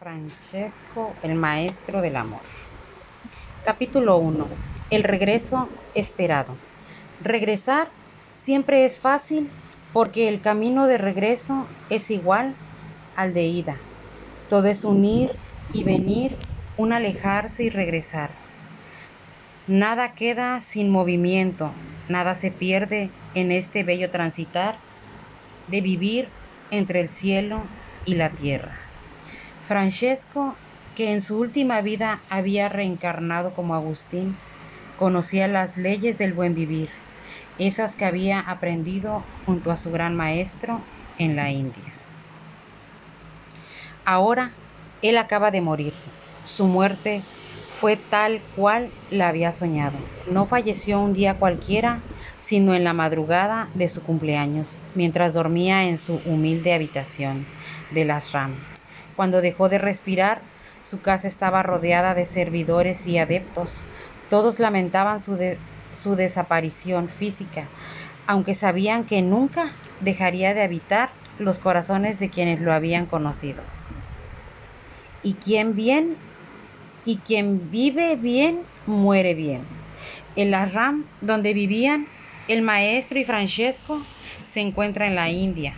Francesco, el maestro del amor. Capítulo 1. El regreso esperado. Regresar siempre es fácil porque el camino de regreso es igual al de ida. Todo es un ir y venir, un alejarse y regresar. Nada queda sin movimiento, nada se pierde en este bello transitar de vivir entre el cielo y la tierra. Francesco, que en su última vida había reencarnado como Agustín, conocía las leyes del buen vivir, esas que había aprendido junto a su gran maestro en la India. Ahora, él acaba de morir. Su muerte fue tal cual la había soñado. No falleció un día cualquiera, sino en la madrugada de su cumpleaños, mientras dormía en su humilde habitación del ashram. Cuando dejó de respirar, su casa estaba rodeada de servidores y adeptos. Todos lamentaban su desaparición física, aunque sabían que nunca dejaría de habitar los corazones de quienes lo habían conocido. Y quien vive bien, muere bien. El ashram donde vivían el maestro y Francesco se encuentra en la India.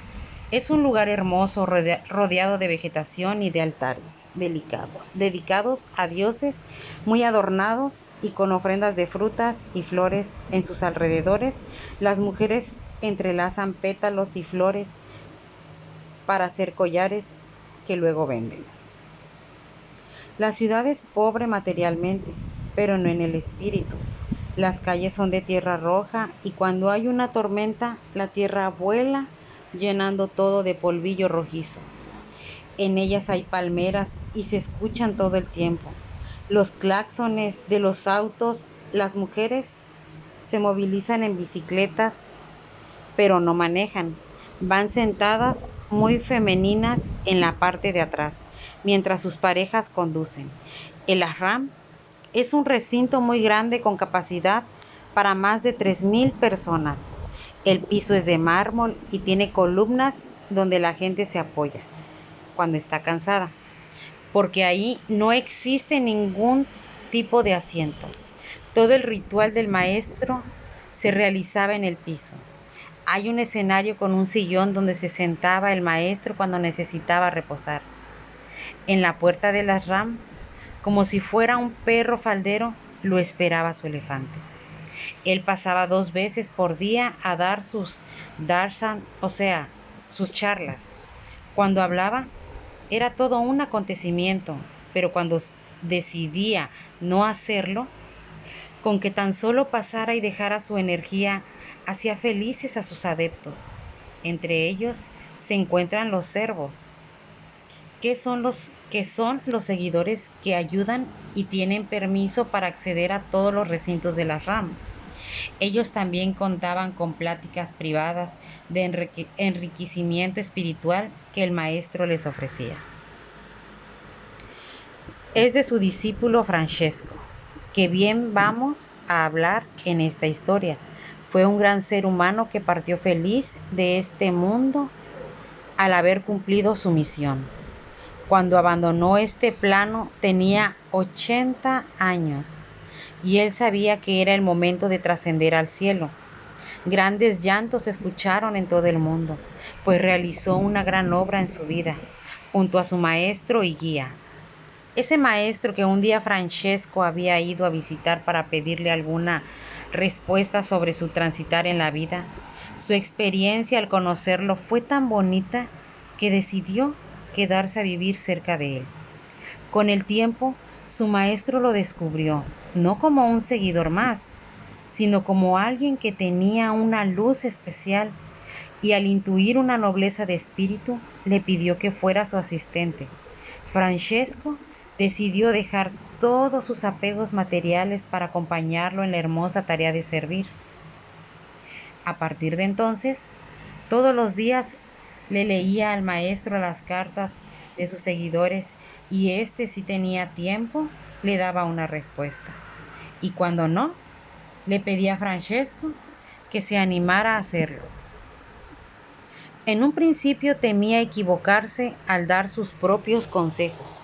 Es un lugar hermoso rodeado de vegetación y de altares dedicados a dioses, muy adornados y con ofrendas de frutas y flores en sus alrededores. Las mujeres entrelazan pétalos y flores para hacer collares que luego venden. La ciudad es pobre materialmente, pero no en el espíritu. Las calles son de tierra roja y cuando hay una tormenta, la tierra vuela llenando todo de polvillo rojizo. En ellas hay palmeras y se escuchan todo el tiempo los claxones de los autos. Las mujeres se movilizan en bicicletas, pero no manejan. Van sentadas muy femeninas en la parte de atrás, mientras sus parejas conducen. El ashram es un recinto muy grande con capacidad para más de 3,000 personas. El piso es de mármol y tiene columnas donde la gente se apoya cuando está cansada, porque ahí no existe ningún tipo de asiento. Todo el ritual del maestro se realizaba en el piso. Hay un escenario con un sillón donde se sentaba el maestro cuando necesitaba reposar. En la puerta del ashram, como si fuera un perro faldero, lo esperaba su elefante. Él pasaba 2 veces por día a dar sus darshan, o sea, sus charlas. Cuando hablaba, era todo un acontecimiento, pero cuando decidía no hacerlo, con que tan solo pasara y dejara su energía, hacía felices a sus adeptos. Entre ellos se encuentran los servos, que son los seguidores que ayudan y tienen permiso para acceder a todos los recintos de la ashram. Ellos también contaban con pláticas privadas de enriquecimiento espiritual que el maestro les ofrecía. Es de su discípulo Francesco que bien vamos a hablar en esta historia. Fue un gran ser humano que partió feliz de este mundo al haber cumplido su misión. Cuando abandonó este plano tenía 80 años y él sabía que era el momento de trascender al cielo. Grandes llantos se escucharon en todo el mundo, pues realizó una gran obra en su vida, junto a su maestro y guía. Ese maestro que un día Francesco había ido a visitar para pedirle alguna respuesta sobre su transitar en la vida, su experiencia al conocerlo fue tan bonita que decidió quedarse a vivir cerca de él. Con el tiempo, su maestro lo descubrió, no como un seguidor más, sino como alguien que tenía una luz especial, y al intuir una nobleza de espíritu, le pidió que fuera su asistente. Francesco decidió dejar todos sus apegos materiales para acompañarlo en la hermosa tarea de servir. A partir de entonces, todos los días le leía al maestro las cartas de sus seguidores y éste, si tenía tiempo, le daba una respuesta. Y cuando no, le pedía a Francesco que se animara a hacerlo. En un principio temía equivocarse al dar sus propios consejos,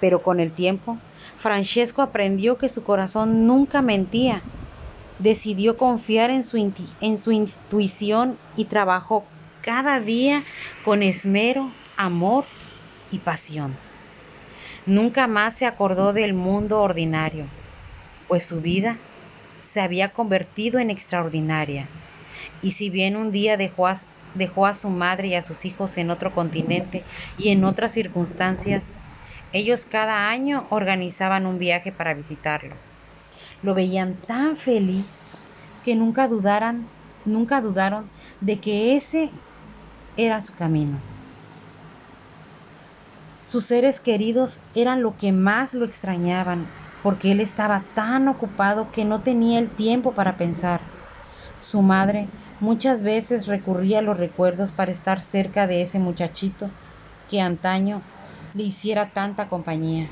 Pero con el tiempo, Francesco aprendió que su corazón nunca mentía. Decidió confiar en su intuición y trabajó cada día con esmero, amor y pasión. Nunca más se acordó del mundo ordinario, pues su vida se había convertido en extraordinaria. Y si bien un día dejó a su madre y a sus hijos en otro continente y en otras circunstancias, ellos cada año organizaban un viaje para visitarlo. Lo veían tan feliz que nunca dudaron de que ese era su camino. Sus seres queridos eran lo que más lo extrañaban, porque él estaba tan ocupado que no tenía el tiempo para pensar. Su madre muchas veces recurría a los recuerdos para estar cerca de ese muchachito que antaño le hiciera tanta compañía.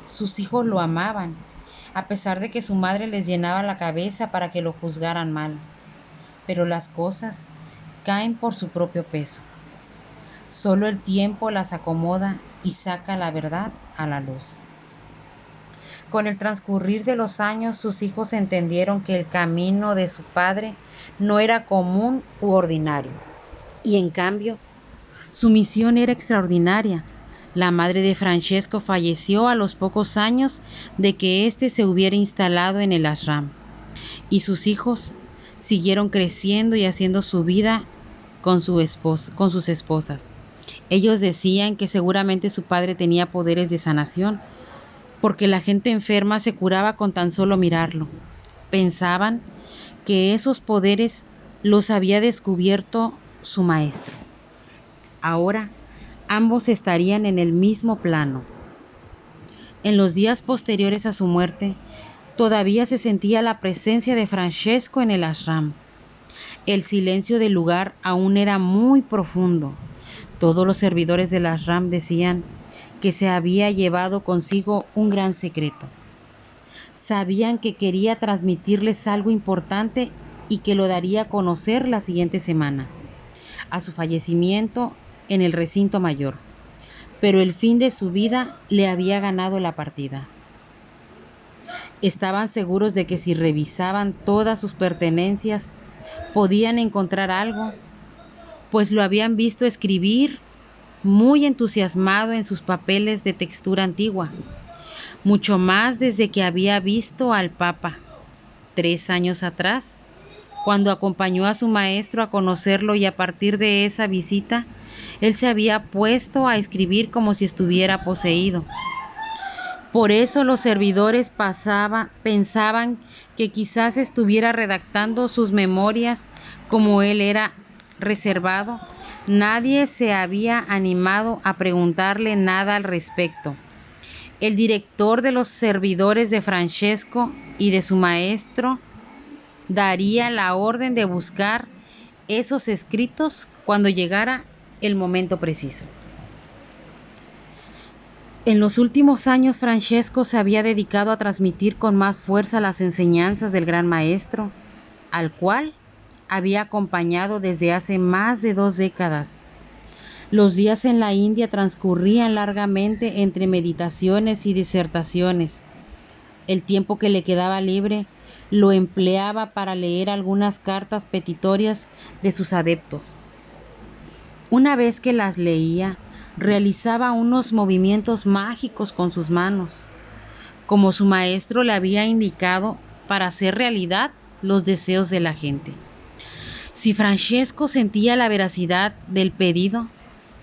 Sus hijos lo amaban, a pesar de que su madre les llenaba la cabeza para que lo juzgaran mal. Pero las cosas caen por su propio peso. Solo el tiempo las acomoda y saca la verdad a la luz. Con el transcurrir de los años, sus hijos entendieron que el camino de su padre no era común u ordinario, y en cambio, su misión era extraordinaria. La madre de Francesco falleció a los pocos años de que éste se hubiera instalado en el ashram, y sus hijos siguieron creciendo y haciendo su vida con sus esposas. Ellos decían que seguramente su padre tenía poderes de sanación, porque la gente enferma se curaba con tan solo mirarlo. Pensaban que esos poderes los había descubierto su maestro. Ahora ambos estarían en el mismo plano. En los días posteriores a su muerte, todavía se sentía la presencia de Francesco en el ashram. El silencio del lugar aún era muy profundo. Todos los servidores del ashram decían que se había llevado consigo un gran secreto. Sabían que quería transmitirles algo importante y que lo daría a conocer la siguiente semana, a su fallecimiento en el recinto mayor. Pero el fin de su vida le había ganado la partida. Estaban seguros de que si revisaban todas sus pertenencias, podían encontrar algo, pues lo habían visto escribir muy entusiasmado en sus papeles de textura antigua, mucho más desde que había visto al Papa 3 años atrás, cuando acompañó a su maestro a conocerlo, y a partir de esa visita, él se había puesto a escribir como si estuviera poseído. Por eso los servidores pensaban que quizás estuviera redactando sus memorias. Como él era reservado, nadie se había animado a preguntarle nada al respecto. El director de los servidores de Francesco y de su maestro daría la orden de buscar esos escritos cuando llegara el momento preciso. En los últimos años, Francesco se había dedicado a transmitir con más fuerza las enseñanzas del gran maestro, al cual había acompañado desde hace más de 2 décadas. Los días en la India transcurrían largamente entre meditaciones y disertaciones. El tiempo que le quedaba libre lo empleaba para leer algunas cartas petitorias de sus adeptos. Una vez que las leía, realizaba unos movimientos mágicos con sus manos, como su maestro le había indicado, para hacer realidad los deseos de la gente. Si Francesco sentía la veracidad del pedido,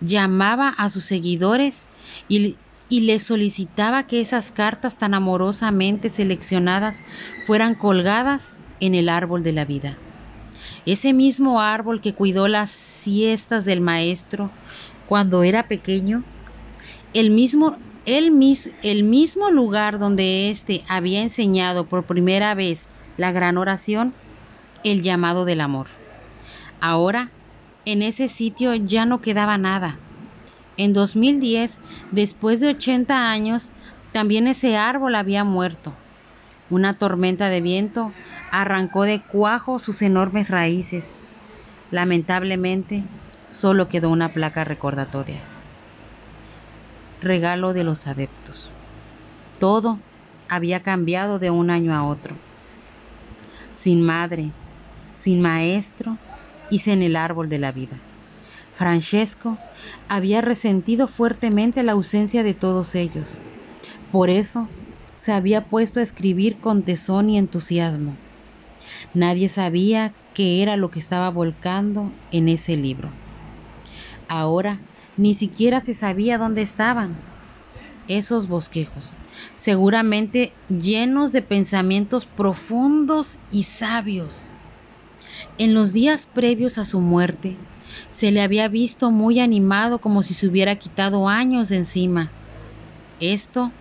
llamaba a sus seguidores y les solicitaba que esas cartas tan amorosamente seleccionadas fueran colgadas en el árbol de la vida. Ese mismo árbol que cuidó las siestas del maestro cuando era pequeño, el mismo lugar donde éste había enseñado por primera vez la gran oración, el llamado del amor. Ahora, en ese sitio ya no quedaba nada. En 2010, después de 80 años, también ese árbol había muerto. Una tormenta de viento arrancó de cuajo sus enormes raíces. Lamentablemente, solo quedó una placa recordatoria. regalo de los adeptos. Todo había cambiado de un año a otro. Sin madre, sin maestro y sin el árbol de la vida. Francesco había resentido fuertemente la ausencia de todos ellos. Por eso se había puesto a escribir con tesón y entusiasmo. Nadie sabía qué era lo que estaba volcando en ese libro. Ahora ni siquiera se sabía dónde estaban esos bosquejos, seguramente llenos de pensamientos profundos y sabios. En los días previos a su muerte, se le había visto muy animado, como si se hubiera quitado años de encima. Esto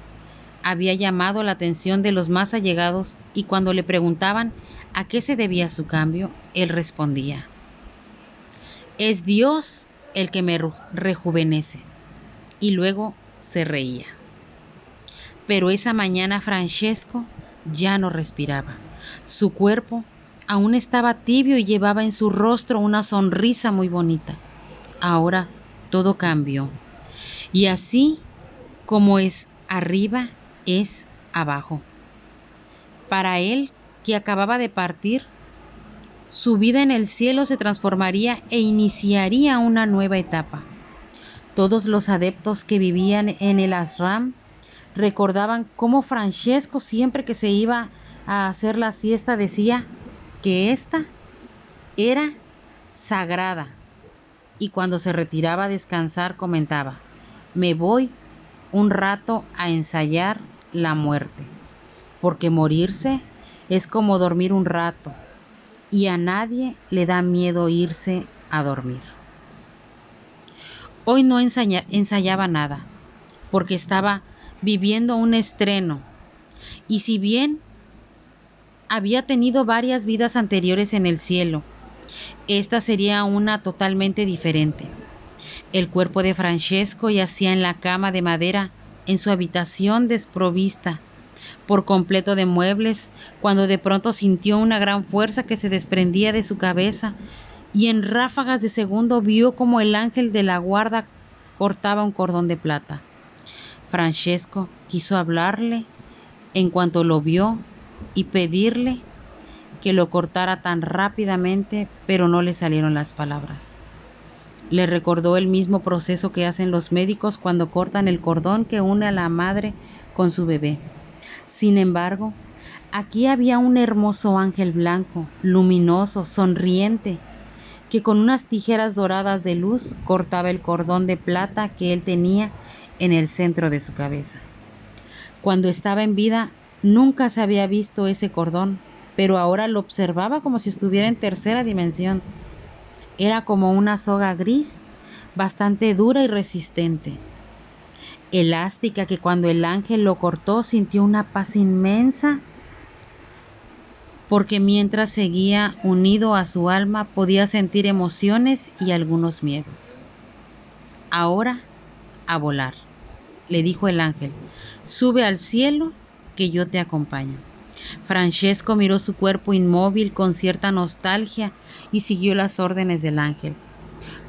había llamado la atención de los más allegados, y cuando le preguntaban a qué se debía su cambio, él respondía: es Dios el que me rejuvenece. Y luego se reía. Pero esa mañana Francesco ya no respiraba. Su cuerpo aún estaba tibio y llevaba en su rostro una sonrisa muy bonita. Ahora todo cambió. Y así como es arriba, es abajo. Para él, que acababa de partir, su vida en el cielo se transformaría e iniciaría una nueva etapa. Todos los adeptos que vivían en el ashram recordaban cómo Francesco, siempre que se iba a hacer la siesta, decía que esta era sagrada, y cuando se retiraba a descansar comentaba: me voy un rato a ensayar la muerte, porque morirse es como dormir un rato, y a nadie le da miedo irse a dormir. Hoy no ensayaba nada, porque estaba viviendo un estreno, y si bien había tenido varias vidas anteriores en el cielo, esta sería una totalmente diferente. El cuerpo de Francesco yacía en la cama de madera en su habitación desprovista por completo de muebles, cuando de pronto sintió una gran fuerza que se desprendía de su cabeza, y en ráfagas de segundo vio como el ángel de la guarda cortaba un cordón de plata. Francesco quiso hablarle en cuanto lo vio y pedirle que lo cortara tan rápidamente, pero no le salieron las palabras. Le recordó el mismo proceso que hacen los médicos cuando cortan el cordón que une a la madre con su bebé. Sin embargo, aquí había un hermoso ángel blanco, luminoso, sonriente, que con unas tijeras doradas de luz cortaba el cordón de plata que él tenía en el centro de su cabeza. Cuando estaba en vida, nunca se había visto ese cordón, pero ahora lo observaba como si estuviera en tercera dimensión. Era como una soga gris, bastante dura y resistente, elástica, que cuando el ángel lo cortó sintió una paz inmensa, porque mientras seguía unido a su alma podía sentir emociones y algunos miedos. Ahora a volar, le dijo el ángel, sube al cielo que yo te acompaño. Francesco miró su cuerpo inmóvil con cierta nostalgia y siguió las órdenes del ángel.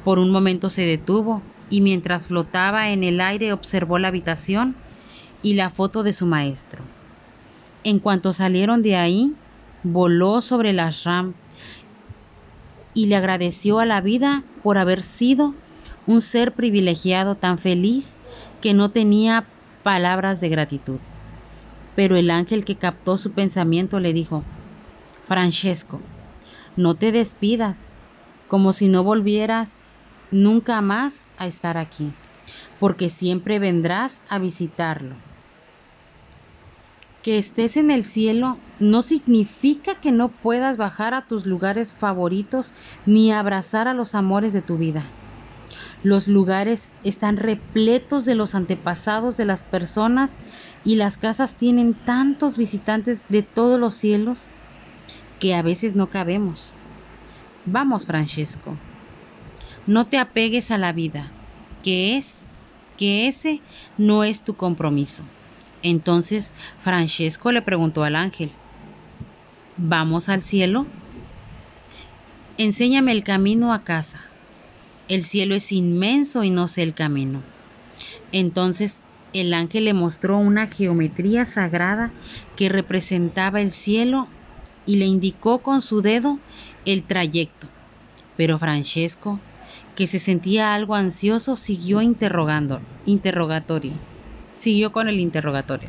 Por un momento se detuvo y mientras flotaba en el aire observó la habitación y la foto de su maestro. En cuanto salieron de ahí, voló sobre el ashram y le agradeció a la vida por haber sido un ser privilegiado, tan feliz que no tenía palabras de gratitud. Pero el ángel, que captó su pensamiento, le dijo: Francesco, no te despidas, como si no volvieras nunca más a estar aquí, porque siempre vendrás a visitarlo. Que estés en el cielo no significa que no puedas bajar a tus lugares favoritos ni abrazar a los amores de tu vida. Los lugares están repletos de los antepasados de las personas y las casas tienen tantos visitantes de todos los cielos que a veces no cabemos. Vamos, Francesco, no te apegues a la vida, que ese no es tu compromiso. Entonces Francesco le preguntó al ángel: ¿vamos al cielo? Enséñame el camino a casa. El cielo es inmenso y no sé el camino. Entonces El ángel le mostró una geometría sagrada que representaba el cielo y le indicó con su dedo el trayecto. Pero Francesco, que se sentía algo ansioso, siguió con el interrogatorio.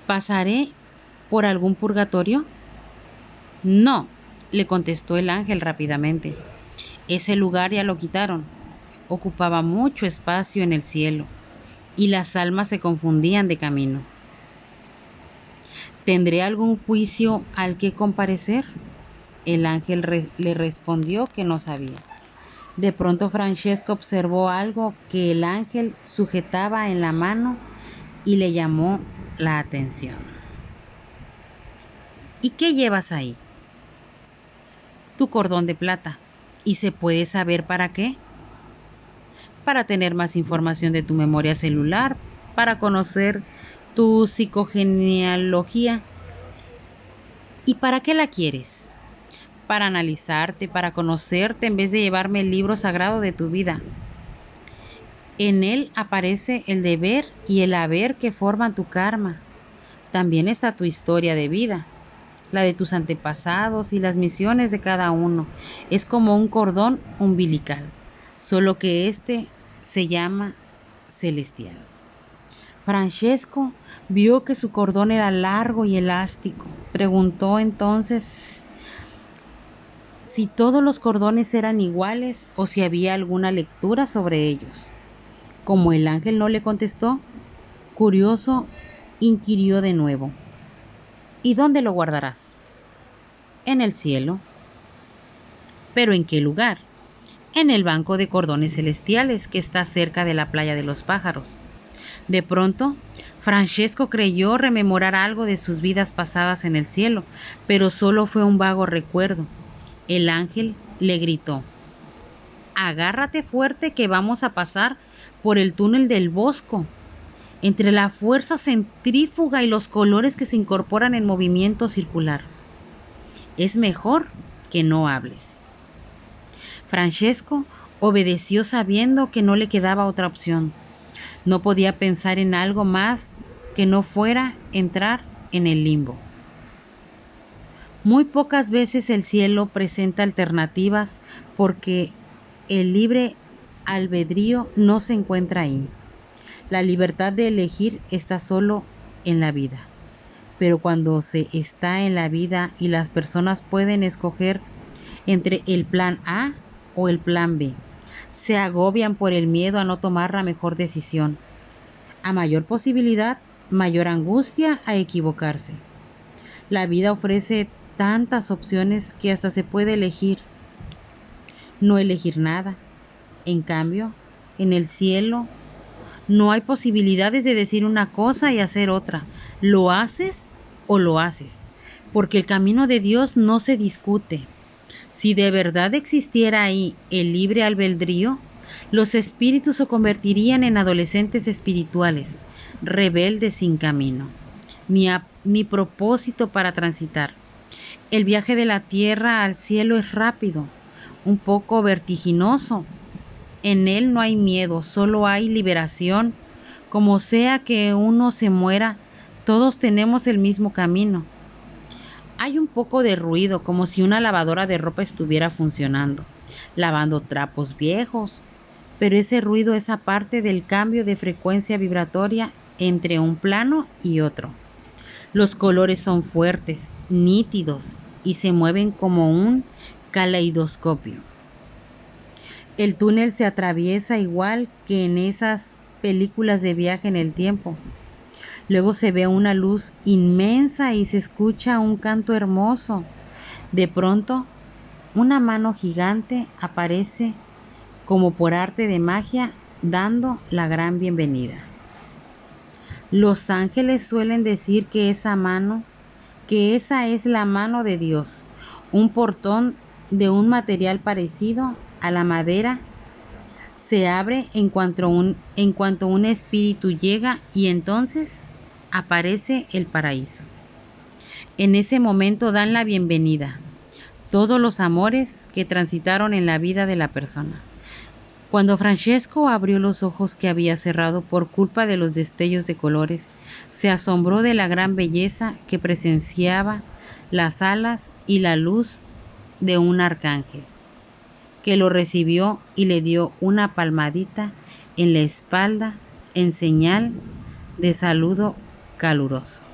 ¿Pasaré por algún purgatorio? No, le contestó el ángel rápidamente. Ese lugar ya lo quitaron. Ocupaba mucho espacio en el cielo y las almas se confundían de camino. ¿Tendré algún juicio al que comparecer? El ángel le respondió que no sabía. De pronto Francesco observó algo que el ángel sujetaba en la mano y le llamó la atención. ¿Y qué llevas ahí? Tu cordón de plata. ¿Y se puede saber para qué? Para tener más información de tu memoria celular, para conocer tu psicogenealogía. ¿Y para qué la quieres? Para analizarte, para conocerte, en vez de llevarme el libro sagrado de tu vida. En él aparece el deber y el haber que forman tu karma. También está tu historia de vida, la de tus antepasados y las misiones de cada uno. Es como un cordón umbilical, solo que este se llama celestial. Francesco vio que su cordón era largo y elástico. Preguntó entonces si todos los cordones eran iguales o si había alguna lectura sobre ellos. Como el ángel no le contestó, curioso, inquirió de nuevo. ¿Y dónde lo guardarás? En el cielo. ¿Pero en qué lugar? En el banco de cordones celestiales que está cerca de la playa de los pájaros. De pronto, Francesco creyó rememorar algo de sus vidas pasadas en el cielo, pero solo fue un vago recuerdo. El ángel le gritó: agárrate fuerte que vamos a pasar por el túnel del Bosco, entre la fuerza centrífuga y los colores que se incorporan en movimiento circular. Es mejor que no hables. Francesco obedeció sabiendo que no le quedaba otra opción. No podía pensar en algo más que no fuera entrar en el limbo. Muy pocas veces el cielo presenta alternativas porque el libre albedrío no se encuentra ahí. La libertad de elegir está solo en la vida. Pero cuando se está en la vida y las personas pueden escoger entre el plan A o el plan B, se agobian por el miedo a no tomar la mejor decisión. A mayor posibilidad, mayor angustia a equivocarse. La vida ofrece tantas opciones que hasta se puede elegir no elegir nada. En cambio, en el cielo no hay posibilidades de decir una cosa y hacer otra. Lo haces o lo haces, porque el camino de Dios no se discute. Si de verdad existiera ahí el libre albedrío, los espíritus se convertirían en adolescentes espirituales, rebeldes sin camino, ni propósito para transitar. El viaje de la tierra al cielo es rápido, un poco vertiginoso. En él no hay miedo, solo hay liberación. Como sea que uno se muera, todos tenemos el mismo camino. Hay un poco de ruido, como si una lavadora de ropa estuviera funcionando, lavando trapos viejos, pero ese ruido es aparte del cambio de frecuencia vibratoria entre un plano y otro. Los colores son fuertes, nítidos y se mueven como un caleidoscopio. El túnel se atraviesa igual que en esas películas de viaje en el tiempo. Luego se ve una luz inmensa y se escucha un canto hermoso. De pronto, una mano gigante aparece como por arte de magia, dando la gran bienvenida. Los ángeles suelen decir que esa es la mano de Dios, un portón de un material parecido a la madera se abre en cuanto un espíritu llega y entonces aparece el paraíso. En ese momento dan la bienvenida todos los amores que transitaron en la vida de la persona. Cuando Francesco abrió los ojos que había cerrado por culpa de los destellos de colores, se asombró de la gran belleza que presenciaba, las alas y la luz de un arcángel, que lo recibió y le dio una palmadita en la espalda en señal de saludo caluroso.